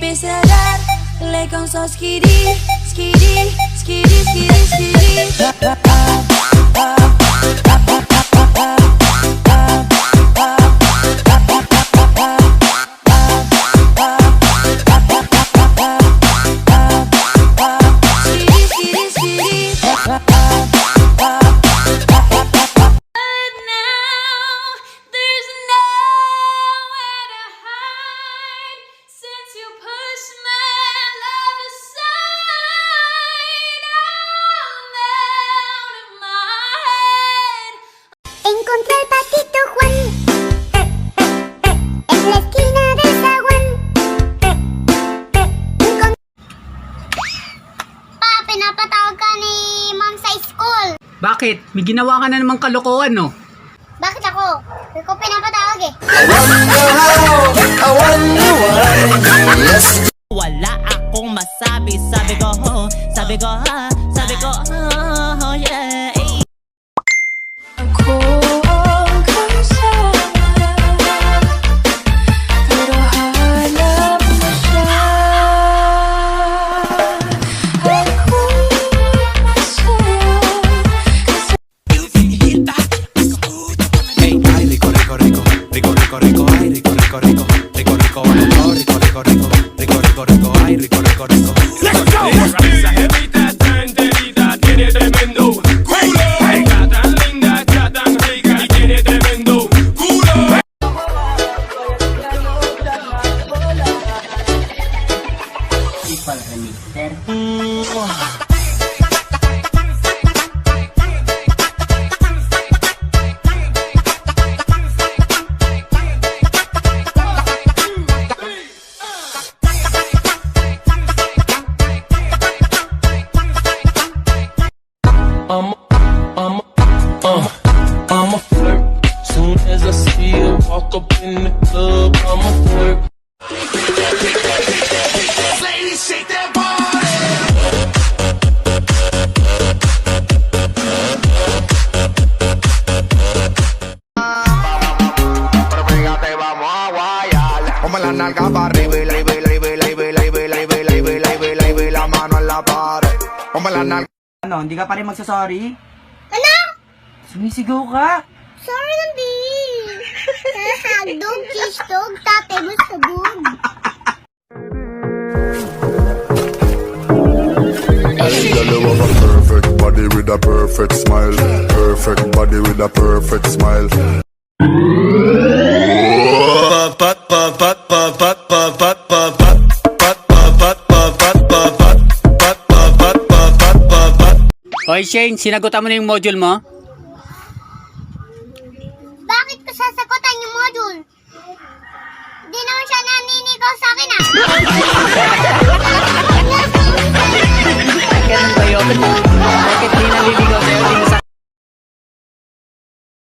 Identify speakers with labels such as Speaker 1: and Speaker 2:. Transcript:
Speaker 1: empezará. Le con so skiri, skiri, skiri, skiri, skiri.
Speaker 2: Encontré al patito Juan en la esquina del zaguán. Pa, pinapatawag ka ni ma'am sa school.
Speaker 3: Bakit? May ginawa ka na namang kalokohan, no?
Speaker 2: Bakit ako? Hindi ko pinapatawag eh.
Speaker 4: Wala akong masabi, sabi ko, yeah.
Speaker 1: Ako ang kasama, pero hanap mo siya. Ako masaya kasi
Speaker 5: Ay, rico, rico, rico, rico, rico, rico, ay, rico, rico, rico, rico, rico, rico, rico, rico, rico, rico, rico, rico, ay, rico, rico, rico.
Speaker 6: Esa jevita está enterita, tiene tremendo culo. Está tan linda, está tan rica y tiene tremendo culo. I'm a flirt. Soon as I see her walk up in the club, I'm a flirt. Ladies, shake that body.
Speaker 5: Como la nalga para arriba y la la mano en la pared. Como la nalga.
Speaker 7: Ano, hindi ka pa rin magsasorry?
Speaker 2: Ano?
Speaker 7: Sumisigaw ka?
Speaker 2: Sorry lang, babe. Hagdog, kiss dog, tatay mo sa bug.
Speaker 8: Hey, girl, you have a perfect body with a perfect smile. Perfect body with a perfect smile.
Speaker 3: Hoy Shane, sinagutan mo na yung module mo?
Speaker 2: Bakit ko sasagutan yung module? Hindi naman siya naninikaw sa akin ah.
Speaker 3: Ganun ba yun? Bakit di naliligaw?